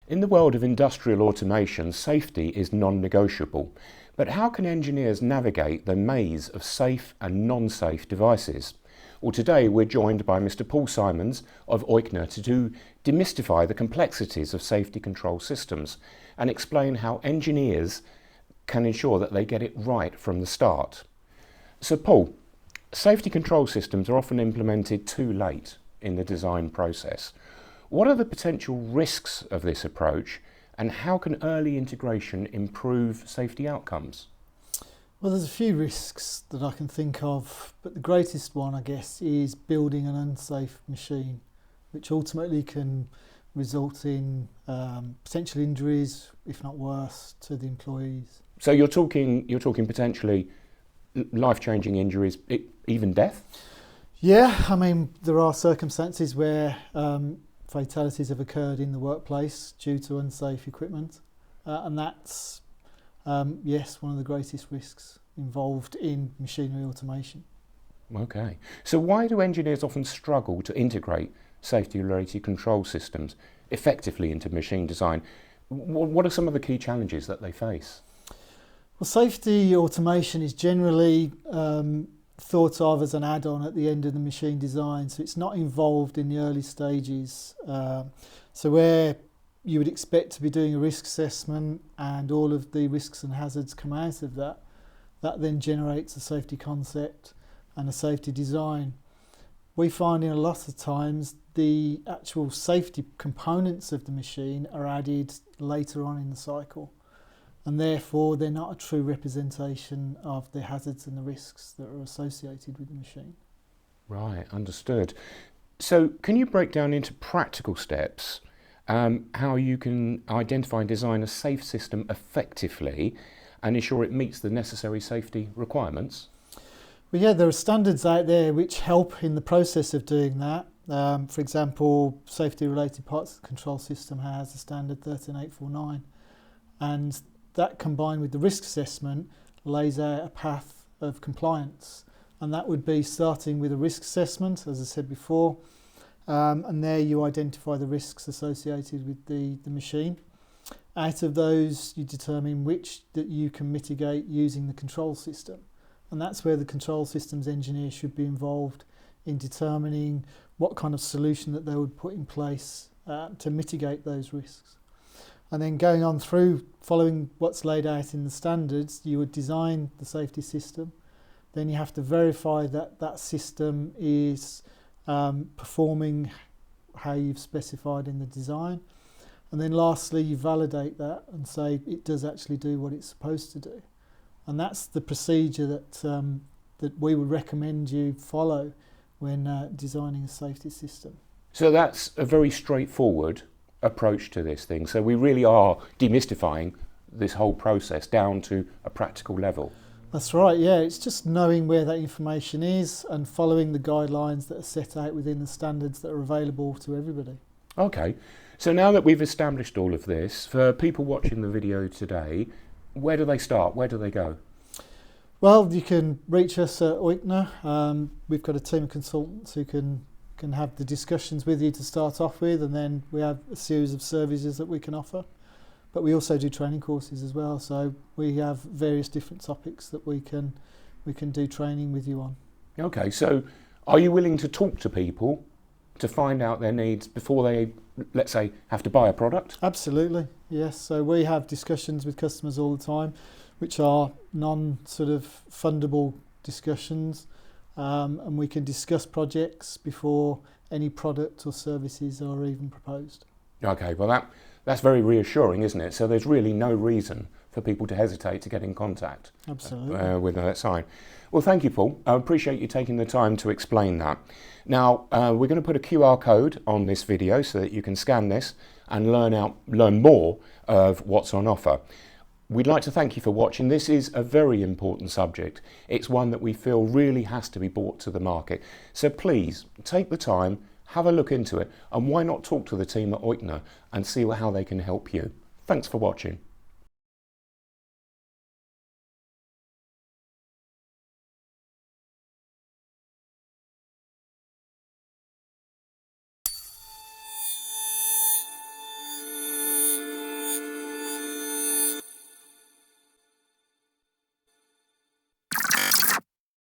In the world of industrial automation, safety is non-negotiable. But how can engineers navigate the maze of safe and non-safe devices? Well, today we're joined by Mr. Paul Simons of EUCHNER to demystify the complexities of safety control systems and explain how engineers can ensure that they get it right from the start. So Paul, safety control systems are often implemented too late in the design process. What are the potential risks of this approach, and how can early integration improve safety outcomes? Well, there's a few risks that I can think of, but the greatest one, I guess, is building an unsafe machine, which ultimately can result in potential injuries, if not worse, to the employees. So you're talking potentially life-changing injuries, even death? Yeah, I mean, there are circumstances where fatalities have occurred in the workplace due to unsafe equipment, and that's, yes, one of the greatest risks involved in machinery automation. Okay, so why do engineers often struggle to integrate safety-related control systems effectively into machine design? What are some of the key challenges that they face? Well, safety automation is generally thought of as an add-on at the end of the machine design, so it's not involved in the early stages. So where you would expect to be doing a risk assessment and all of the risks and hazards come out of that, that then generates a safety concept and a safety design. We find in a lot of times the actual safety components of the machine are added later on in the cycle, and therefore they're not a true representation of the hazards and the risks that are associated with the machine. Right, understood. So can you break down into practical steps how you can identify and design a safe system effectively and ensure it meets the necessary safety requirements? Well, yeah, there are standards out there which help in the process of doing that. For example, safety related parts of the control system has a standard 13849, and that combined with the risk assessment lays out a path of compliance, and that would be starting with a risk assessment, as I said before, and there you identify the risks associated with the machine. Out of those you determine which that you can mitigate using the control system, and that's where the control systems engineer should be involved in determining what kind of solution that they would put in place to mitigate those risks. And then going on through, following what's laid out in the standards, you would design the safety system. Then you have to verify that that system is performing how you've specified in the design. And then lastly, you validate that and say it does actually do what it's supposed to do. And that's the procedure that we would recommend you follow when designing a safety system. So that's a very straightforward approach to this thing. So we really are demystifying this whole process down to a practical level. That's right, yeah. It's just knowing where that information is and following the guidelines that are set out within the standards that are available to everybody. Okay, so now that we've established all of this, for people watching the video today, where do they start? Where do they go? Well, you can reach us at EUCHNER. We've got a team of consultants who can have the discussions with you to start off with, and then we have a series of services that we can offer. But we also do training courses as well, so we have various different topics that we can do training with you on. Okay, so are you willing to talk to people to find out their needs before they, let's say, have to buy a product? Absolutely, yes. So we have discussions with customers all the time, which are non-sort of fundable discussions, and we can discuss projects before any product or services are even proposed. Okay, well that's very reassuring, isn't it? So there's really no reason for people to hesitate to get in contact. Absolutely. With that sign. Well, thank you, Paul. I appreciate you taking the time to explain that. Now, we're going to put a QR code on this video so that you can scan this and learn more of what's on offer. We'd like to thank you for watching. This is a very important subject. It's one that we feel really has to be brought to the market. So please take the time, have a look into it, and why not talk to the team at EUCHNER and see how they can help you. Thanks for watching.